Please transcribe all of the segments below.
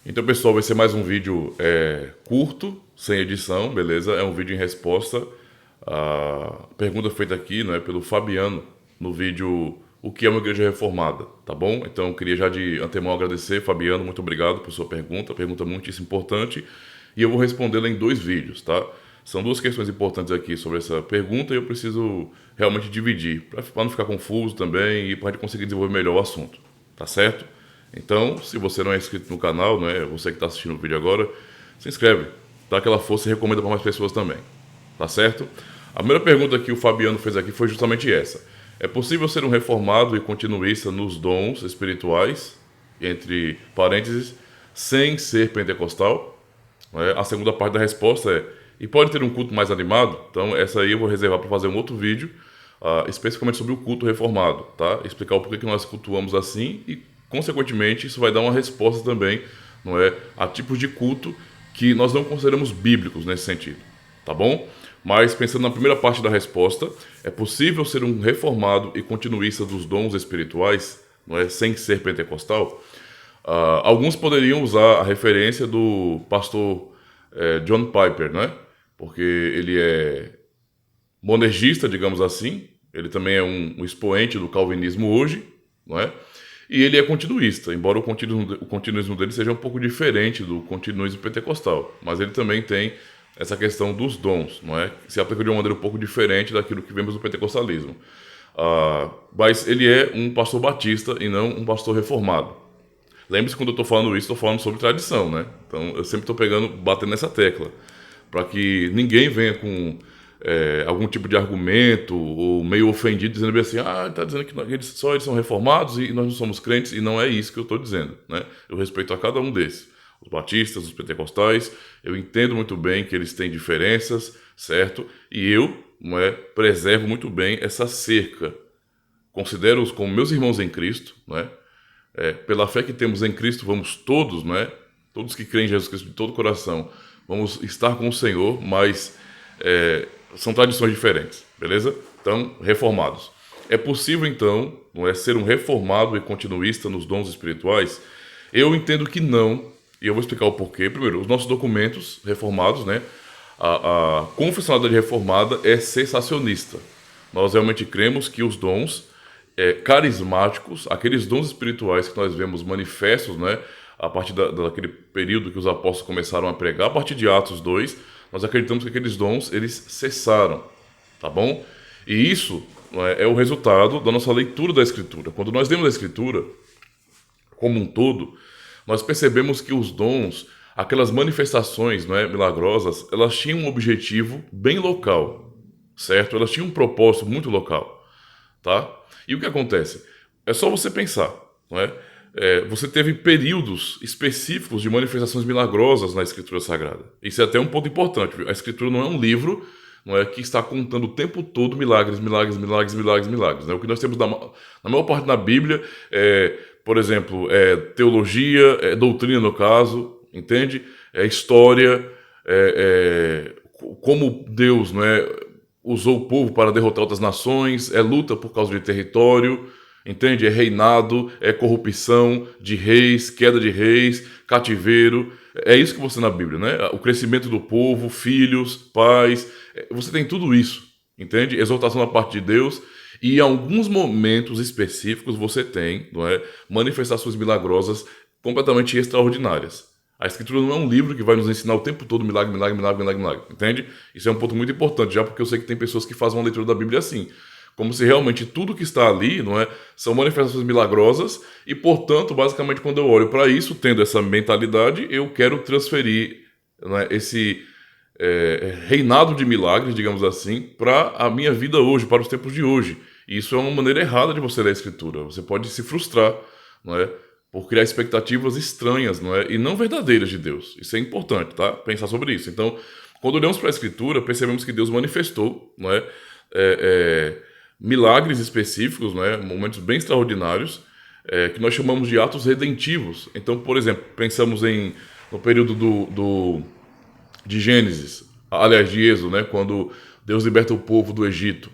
Então, pessoal, vai ser mais um vídeo curto, sem edição, beleza? É um vídeo em resposta à pergunta feita aqui, né, pelo Fabiano no vídeo O que é uma igreja reformada, tá bom? Então, eu queria já de antemão agradecer, Fabiano, muito obrigado por sua pergunta muitíssimo importante, e eu vou respondê-la em 2 vídeos, tá? São 2 questões importantes aqui sobre essa pergunta e eu preciso realmente dividir, para não ficar confuso também e para a gente conseguir desenvolver melhor o assunto, tá certo? Então, se você não é inscrito no canal, né, você que está assistindo o vídeo agora, se inscreve, dá aquela força e recomenda para mais pessoas também, tá certo? A primeira pergunta que o Fabiano fez aqui foi justamente essa. É possível ser um reformado e continuista nos dons espirituais, entre parênteses, sem ser pentecostal? A segunda parte da resposta é: e pode ter um culto mais animado? Então, essa aí eu vou reservar para fazer um outro vídeo, especificamente sobre o culto reformado, tá? Explicar o porquê que nós cultuamos assim e, consequentemente, isso vai dar uma resposta também, não é, a tipos de culto que nós não consideramos bíblicos nesse sentido, tá bom? Mas pensando na primeira parte da resposta, é possível ser um reformado e continuista dos dons espirituais, não é, sem ser pentecostal? Alguns poderiam usar a referência do pastor John Piper, né? Porque ele é monergista, digamos assim. Ele também é um expoente do calvinismo hoje, não é? E ele é continuista, embora o continuismo dele seja um pouco diferente do continuismo pentecostal. Mas ele também tem essa questão dos dons, não é? Que se aplica de uma maneira um pouco diferente daquilo que vemos no pentecostalismo. Mas ele é um pastor batista e não um pastor reformado. Lembre-se, quando eu estou falando isso, estou falando sobre tradição, né? Então eu sempre estou batendo nessa tecla, para que ninguém venha com algum tipo de argumento ou meio ofendido, dizendo bem assim: está dizendo que eles são reformados e nós não somos crentes, e não é isso que eu estou dizendo, né? Eu respeito a cada um desses, os batistas, os pentecostais, eu entendo muito bem que eles têm diferenças, certo? E eu, não é, preservo muito bem essa cerca, considero-os como meus irmãos em Cristo, não é? Pela fé que temos em Cristo, vamos todos, né? Todos que creem em Jesus Cristo de todo o coração, vamos estar com o Senhor, mas são tradições diferentes, beleza? Então, reformados. É possível, então, não é, ser um reformado e continuista nos dons espirituais? Eu entendo que não, e eu vou explicar o porquê. Primeiro, os nossos documentos reformados, né? A confessionalidade reformada é cessacionista. Nós realmente cremos que os dons carismáticos, aqueles dons espirituais que nós vemos manifestos, né, a partir daquele período que os apóstolos começaram a pregar, a partir de Atos 2, nós acreditamos que aqueles dons, eles cessaram, tá bom? E isso, não é o resultado da nossa leitura da Escritura. Quando nós lemos a Escritura, como um todo, nós percebemos que os dons, aquelas manifestações, não é, milagrosas, elas tinham um objetivo bem local, certo? Elas tinham um propósito muito local, tá? E o que acontece? É só você pensar, não é? Você teve períodos específicos de manifestações milagrosas na Escritura Sagrada. Isso é até um ponto importante, viu? A Escritura não é um livro, não é, que está contando o tempo todo milagres, milagres, milagres, milagres, milagres, né? O que nós temos na maior parte da Bíblia por exemplo, teologia, doutrina no caso, entende? História, como Deus, não é, usou o povo para derrotar outras nações, luta por causa de território, entende? É reinado, é corrupção de reis, queda de reis, cativeiro. É isso que você tem na Bíblia, né? O crescimento do povo, filhos, pais, você tem tudo isso, entende? Exaltação da parte de Deus. E em alguns momentos específicos você tem, não é, manifestações milagrosas completamente extraordinárias. A Escritura não é um livro que vai nos ensinar o tempo todo milagre, milagre, milagre, milagre, milagre, entende? Isso é um ponto muito importante, já porque eu sei que tem pessoas que fazem uma leitura da Bíblia assim, como se realmente tudo que está ali, não é, são manifestações milagrosas e, portanto, basicamente, quando eu olho para isso, tendo essa mentalidade, eu quero transferir, não é, esse reinado de milagres, digamos assim, para a minha vida hoje, para os tempos de hoje. E isso é uma maneira errada de você ler a Escritura. Você pode se frustrar, não é, por criar expectativas estranhas, não é, e não verdadeiras de Deus. Isso é importante, tá? Pensar sobre isso. Então, quando olhamos para a Escritura, percebemos que Deus manifestou, não é, milagres específicos, não é, momentos bem extraordinários, que nós chamamos de atos redentivos. Então, por exemplo, pensamos no período de Gênesis, aliás, de Êxodo, né, quando Deus liberta o povo do Egito.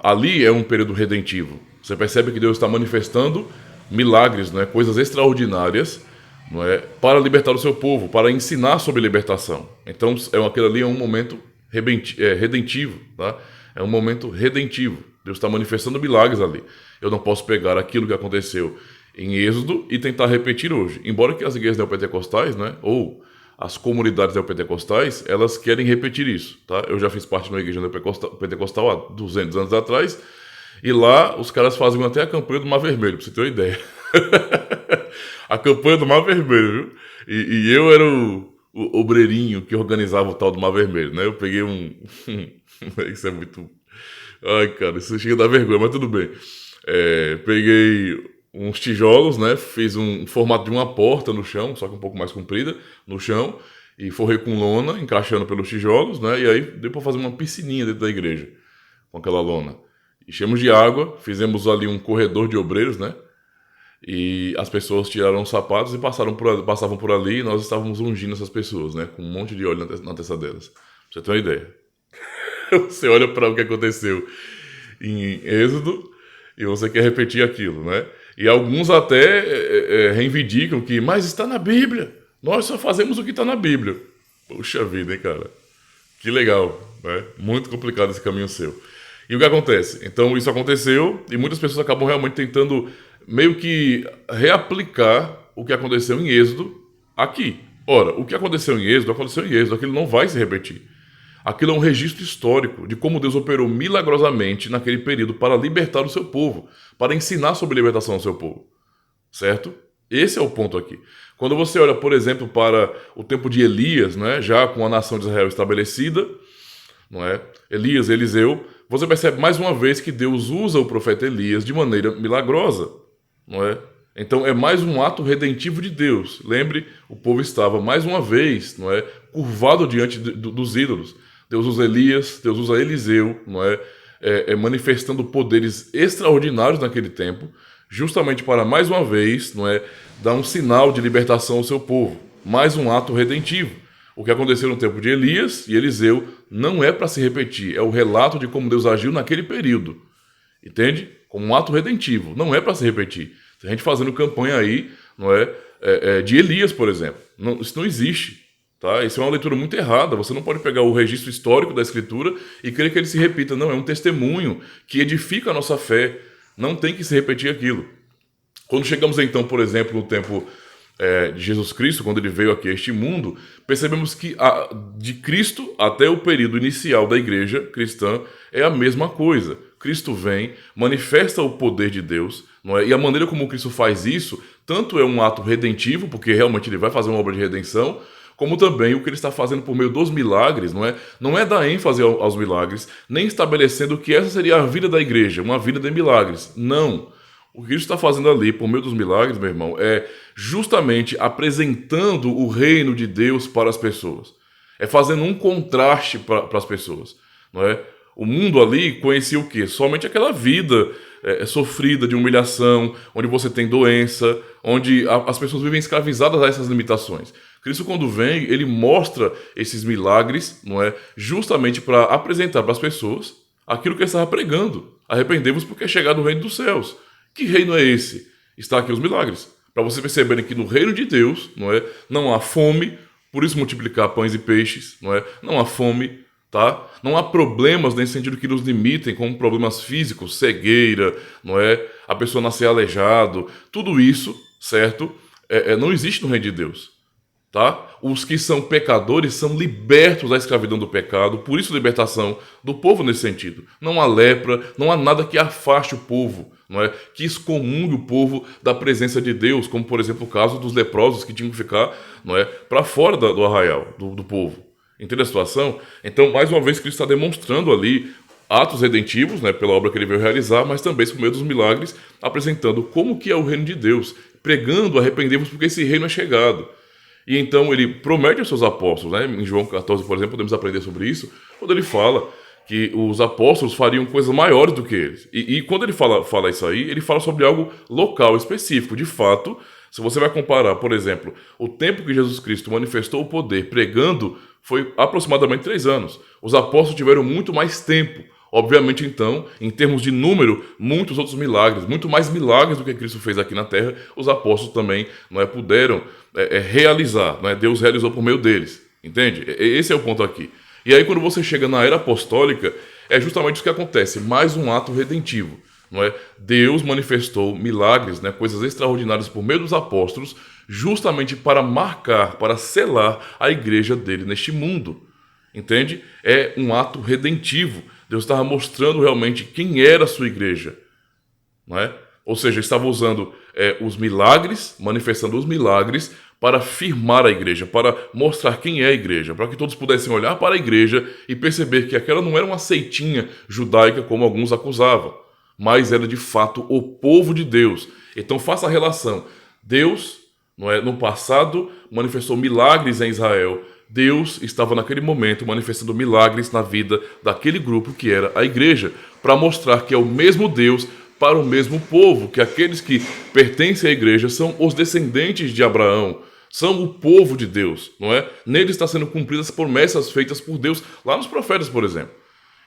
Ali é um período redentivo. Você percebe que Deus está manifestando milagres, né, coisas extraordinárias, não é, para libertar o seu povo, para ensinar sobre libertação. Então, aquele ali é um momento redentivo, tá? É um momento redentivo. Deus está manifestando milagres ali. Eu não posso pegar aquilo que aconteceu em Êxodo e tentar repetir hoje. Embora que as igrejas neopentecostais, né, ou as comunidades neopentecostais, elas querem repetir isso, tá? Eu já fiz parte de uma igreja neopentecostal há 200 anos atrás, e lá os caras faziam até a campanha do Mar Vermelho, pra você ter uma ideia. A campanha do Mar Vermelho, viu? E eu era o obreirinho que organizava o tal do Mar Vermelho, né? Eu peguei Isso é muito... Ai, cara, isso chega a dar vergonha, mas tudo bem. Peguei uns tijolos, né? Fiz um formato de uma porta no chão, só que um pouco mais comprida, no chão, e forrei com lona, encaixando pelos tijolos, né? E aí deu pra fazer uma piscininha dentro da igreja, com aquela lona. Enchemos de água, fizemos ali um corredor de obreiros, né? E as pessoas tiraram os sapatos e passavam por ali, e nós estávamos ungindo essas pessoas, né? Com um monte de óleo na testa delas. Pra você ter uma ideia. Você olha para o que aconteceu em Êxodo e você quer repetir aquilo, né? E alguns até reivindicam que, mas está na Bíblia. Nós só fazemos o que está na Bíblia. Puxa vida, hein, cara? Que legal, né? Muito complicado esse caminho seu. E o que acontece? Então isso aconteceu e muitas pessoas acabam realmente tentando meio que reaplicar o que aconteceu em Êxodo aqui. Ora, o que aconteceu em Êxodo, aquilo não vai se repetir. Aquilo é um registro histórico de como Deus operou milagrosamente naquele período para libertar o seu povo, para ensinar sobre libertação ao seu povo. Certo? Esse é o ponto aqui. Quando você olha, por exemplo, para o tempo de Elias, né, já com a nação de Israel estabelecida, não é? Elias, Eliseu, você percebe mais uma vez que Deus usa o profeta Elias de maneira milagrosa, não é? Então é mais um ato redentivo de Deus. Lembre, o povo estava mais uma vez, não é, curvado diante dos ídolos. Deus usa Elias, Deus usa Eliseu, não é, manifestando poderes extraordinários naquele tempo, justamente para mais uma vez, não é, dar um sinal de libertação ao seu povo. Mais um ato redentivo. O que aconteceu no tempo de Elias e Eliseu não é para se repetir, é o relato de como Deus agiu naquele período. Entende? Como um ato redentivo, não é para se repetir. Tem gente fazendo campanha aí, não é, de Elias, por exemplo. Não, isso não existe. Tá? Isso é uma leitura muito errada. Você não pode pegar o registro histórico da Escritura e querer que ele se repita. Não, é um testemunho que edifica a nossa fé. Não tem que se repetir aquilo. Quando chegamos então, por exemplo, no tempo de Jesus Cristo, quando ele veio aqui a este mundo, percebemos que de Cristo até o período inicial da igreja cristã é a mesma coisa. Cristo vem, manifesta o poder de Deus, não é? E a maneira como Cristo faz isso, tanto é um ato redentivo, porque realmente ele vai fazer uma obra de redenção, como também o que ele está fazendo por meio dos milagres, não é dar ênfase aos milagres, nem estabelecendo que essa seria a vida da igreja, uma vida de milagres. Não. O que ele está fazendo ali, por meio dos milagres, meu irmão, é justamente apresentando o reino de Deus para as pessoas. É fazendo um contraste para as pessoas, não é? O mundo ali conhecia o quê? Somente aquela vida sofrida de humilhação, onde você tem doença, onde as pessoas vivem escravizadas a essas limitações. Cristo, quando vem, ele mostra esses milagres, não é? Justamente para apresentar para as pessoas aquilo que ele estava pregando. Arrependemos porque é chegado o reino dos céus. Que reino é esse? Está aqui os milagres. Para vocês perceberem que no reino de Deus, não há fome, por isso multiplicar pães e peixes, não há fome, tá? Não há problemas nesse sentido que nos limitem, como problemas físicos, cegueira, a pessoa nascer aleijado, tudo isso, certo? Não existe no reino de Deus. Tá? Os que são pecadores são libertos da escravidão do pecado, por isso libertação do povo nesse sentido. Não há lepra, não há nada que afaste o povo, que excomungue o povo da presença de Deus, como por exemplo o caso dos leprosos que tinham que ficar para fora do arraial do povo. Entende a situação? Então, mais uma vez, Cristo está demonstrando ali atos redentivos, pela obra que ele veio realizar, mas também por meio dos milagres, apresentando como que é o reino de Deus, pregando, arrependemos porque esse reino é chegado. E então ele promete aos seus apóstolos, em João 14, por exemplo, podemos aprender sobre isso, quando ele fala que os apóstolos fariam coisas maiores do que eles. E quando ele fala isso aí, ele fala sobre algo local, específico. De fato, se você vai comparar, por exemplo, o tempo que Jesus Cristo manifestou o poder pregando foi aproximadamente 3 anos. Os apóstolos tiveram muito mais tempo. Obviamente, então, em termos de número, muitos outros milagres, muito mais milagres do que Cristo fez aqui na Terra, os apóstolos também puderam realizar. Deus realizou por meio deles. Entende? Esse é o ponto aqui. E aí, quando você chega na era apostólica, é justamente isso que acontece. Mais um ato redentivo. Deus manifestou milagres, coisas extraordinárias por meio dos apóstolos, justamente para marcar, para selar a igreja dele neste mundo. Entende? É um ato redentivo. Deus estava mostrando realmente quem era a sua igreja. Ou seja, estava usando os milagres, manifestando os milagres para firmar a igreja, para mostrar quem é a igreja, para que todos pudessem olhar para a igreja e perceber que aquela não era uma seitinha judaica como alguns acusavam, mas era de fato o povo de Deus. Então faça a relação. Deus, no passado, manifestou milagres em Israel. Deus estava naquele momento manifestando milagres na vida daquele grupo que era a igreja, para mostrar que é o mesmo Deus para o mesmo povo, que aqueles que pertencem à igreja são os descendentes de Abraão, são o povo de Deus, Neles está sendo cumpridas as promessas feitas por Deus lá nos profetas, por exemplo.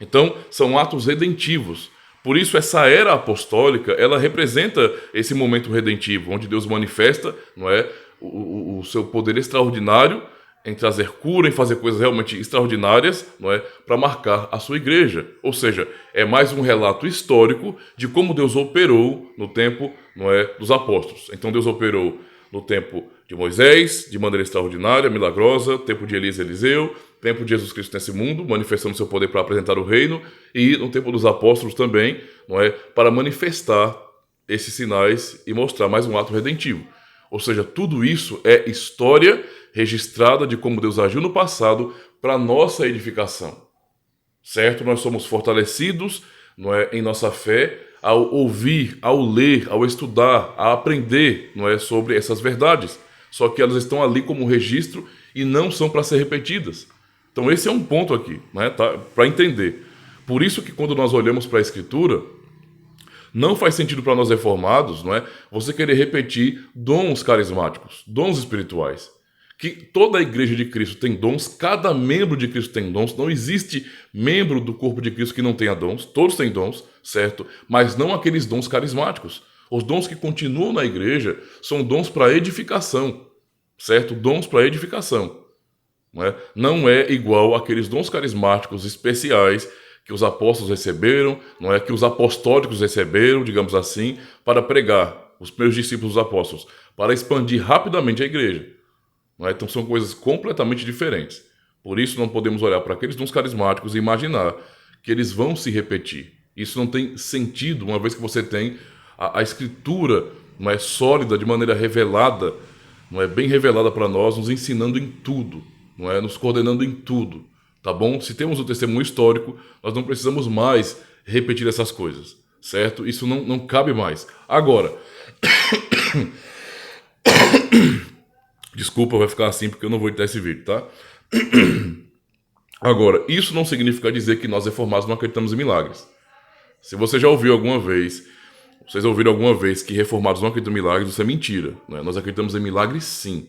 Então, são atos redentivos. Por isso, essa era apostólica, ela representa esse momento redentivo, onde Deus manifesta, o seu poder extraordinário em trazer cura, em fazer coisas realmente extraordinárias, para marcar a sua igreja. Ou seja, é mais um relato histórico de como Deus operou no tempo, dos apóstolos. Então Deus operou no tempo de Moisés, de maneira extraordinária, milagrosa, tempo de Elias e Eliseu, tempo de Jesus Cristo nesse mundo, manifestando seu poder para apresentar o reino, e no tempo dos apóstolos também, para manifestar esses sinais e mostrar mais um ato redentivo. Ou seja, tudo isso é história registrada de como Deus agiu no passado para nossa edificação. Certo? Nós somos fortalecidos em nossa fé ao ouvir, ao ler, ao estudar, a aprender sobre essas verdades. Só que elas estão ali como registro e não são para ser repetidas. Então esse é um ponto aqui, para entender. Por isso que quando nós olhamos para a Escritura, não faz sentido para nós reformados, você querer repetir dons carismáticos, dons espirituais. Que toda a igreja de Cristo tem dons, cada membro de Cristo tem dons, não existe membro do corpo de Cristo que não tenha dons, todos têm dons, certo? Mas não aqueles dons carismáticos. Os dons que continuam na igreja são dons para edificação, certo? Dons para edificação. Não é igual àqueles dons carismáticos especiais que os apóstolos receberam, que os apostólicos receberam, digamos assim, para pregar, os primeiros discípulos dos apóstolos, para expandir rapidamente a igreja. Então são coisas completamente diferentes. Por isso não podemos olhar para aqueles dons carismáticos e imaginar que eles vão se repetir. Isso não tem sentido, uma vez que você tem a Escritura sólida, de maneira revelada, bem revelada para nós, nos ensinando em tudo, nos coordenando em tudo. Tá bom? Se temos o testemunho histórico, nós não precisamos mais repetir essas coisas, certo? Isso não cabe mais. Agora, desculpa, vai ficar assim porque eu não vou editar esse vídeo, tá? Agora, isso não significa dizer que nós reformados não acreditamos em milagres. Se você já ouviu alguma vez, vocês ouviram alguma vez que reformados não acreditam em milagres, isso é mentira. Nós acreditamos em milagres sim.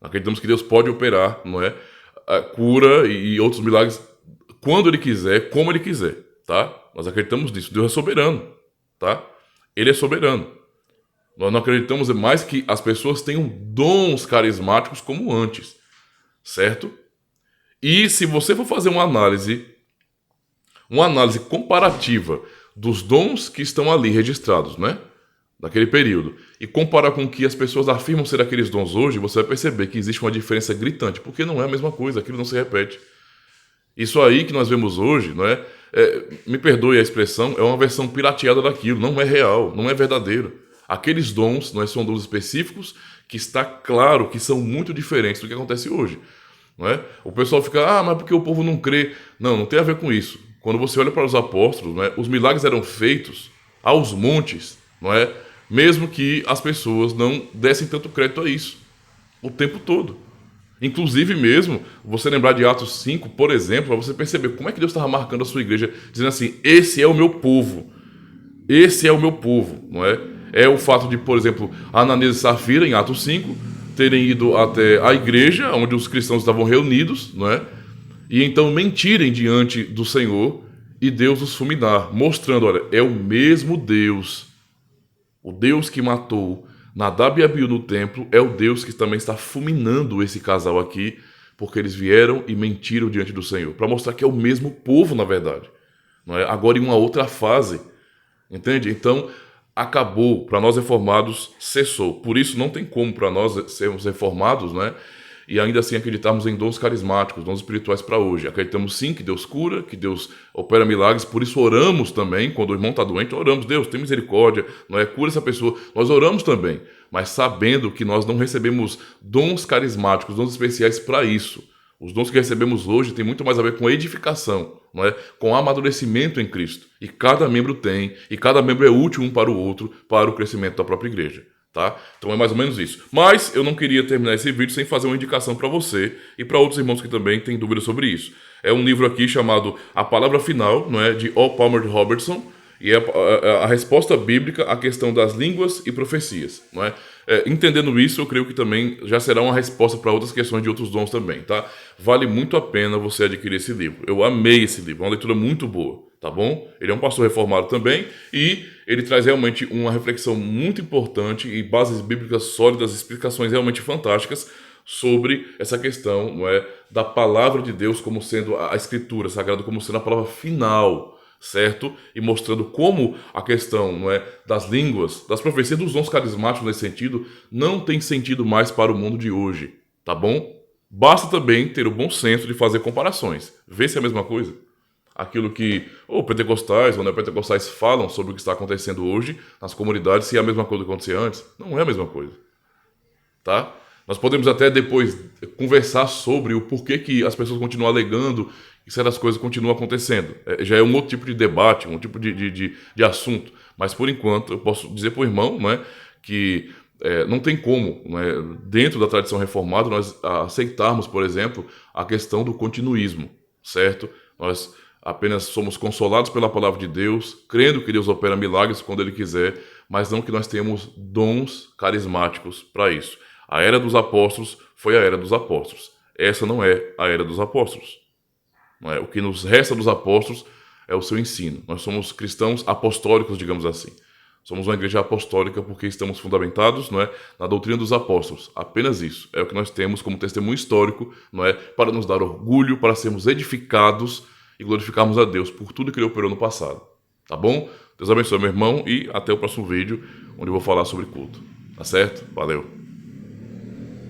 Acreditamos que Deus pode operar, a cura e outros milagres quando Ele quiser, como Ele quiser, tá? Nós acreditamos nisso. Deus é soberano, tá? Ele é soberano. Nós não acreditamos mais que as pessoas tenham dons carismáticos como antes, certo? E se você for fazer uma análise comparativa dos dons que estão ali registrados, daquele período, e comparar com o que as pessoas afirmam ser aqueles dons hoje, você vai perceber que existe uma diferença gritante, porque não é a mesma coisa, aquilo não se repete. Isso aí que nós vemos hoje, me perdoe a expressão, é uma versão pirateada daquilo, não é real, não é verdadeiro. Aqueles dons são dons específicos que está claro que são muito diferentes do que acontece hoje. O pessoal fica, mas porque o povo não crê? Não tem a ver com isso. Quando você olha para os apóstolos, os milagres eram feitos aos montes, mesmo que as pessoas não dessem tanto crédito a isso, o tempo todo. Inclusive mesmo, você lembrar de Atos 5, por exemplo, para você perceber como é que Deus estava marcando a sua igreja, dizendo assim, esse é o meu povo, esse é o meu povo, É o fato de, por exemplo, Ananias e Safira, em Atos 5, terem ido até a igreja, onde os cristãos estavam reunidos, E então mentirem diante do Senhor e Deus os fulminar, mostrando, olha, é o mesmo Deus. O Deus que matou Nadab e Abiú no templo é o Deus que também está fulminando esse casal aqui, porque eles vieram e mentiram diante do Senhor, para mostrar que é o mesmo povo, na verdade. Não é? Agora em uma outra fase, entende? Então, acabou, para nós reformados, cessou. Por isso não tem como para nós sermos reformados, né? E ainda assim acreditarmos em dons carismáticos, dons espirituais para hoje. Acreditamos sim que Deus cura, que Deus opera milagres, por isso oramos também, quando o irmão está doente, oramos, Deus, tem misericórdia, não é? Cura essa pessoa. Nós oramos também, mas sabendo que nós não recebemos dons carismáticos, dons especiais para isso. Os dons que recebemos hoje têm muito mais a ver com edificação, não é? Com amadurecimento em Cristo. E cada membro tem, e cada membro é útil um para o outro, para o crescimento da própria igreja. Tá? Então é mais ou menos isso. Mas eu não queria terminar esse vídeo sem fazer uma indicação para você e para outros irmãos que também têm dúvidas sobre isso. É um livro aqui chamado A Palavra Final, não é, de O. Palmer Robertson, e é a resposta bíblica à questão das línguas e profecias. Não é? Entendendo isso, eu creio que também já será uma resposta para outras questões de outros dons também. Tá? Vale muito a pena você adquirir esse livro. Eu amei esse livro, é uma leitura muito boa. Tá bom? Ele é um pastor reformado também e ele traz realmente uma reflexão muito importante e bases bíblicas sólidas, explicações realmente fantásticas sobre essa questão, não é, da palavra de Deus como sendo a escritura sagrada, como sendo a palavra final, certo? E mostrando como a questão, não é, das línguas, das profecias, dos dons carismáticos nesse sentido, não tem sentido mais para o mundo de hoje, tá bom? Basta também ter o bom senso de fazer comparações, ver se é a mesma coisa. Aquilo que ou pentecostais ou neopentecostais falam sobre o que está acontecendo hoje nas comunidades, se é a mesma coisa que acontecia antes. Não é a mesma coisa. Tá? Nós podemos até depois conversar sobre o porquê que as pessoas continuam alegando que certas coisas continuam acontecendo. Já é um outro tipo de debate, um tipo de assunto. Mas, por enquanto, eu posso dizer para o irmão, não é, que não tem como, não é, dentro da tradição reformada, nós aceitarmos, por exemplo, a questão do continuismo, certo? Nós apenas somos consolados pela palavra de Deus, crendo que Deus opera milagres quando Ele quiser, mas não que nós tenhamos dons carismáticos para isso. A era dos apóstolos foi a era dos apóstolos. Essa não é a era dos apóstolos. Não é? O que nos resta dos apóstolos é o seu ensino. Nós somos cristãos apostólicos, digamos assim. Somos uma igreja apostólica porque estamos fundamentados, não é, na doutrina dos apóstolos. Apenas isso. É o que nós temos como testemunho histórico, não é, para nos dar orgulho, para sermos edificados e glorificarmos a Deus por tudo que Ele operou no passado. Tá bom? Deus abençoe, meu irmão, e até o próximo vídeo, onde eu vou falar sobre culto. Tá certo? Valeu!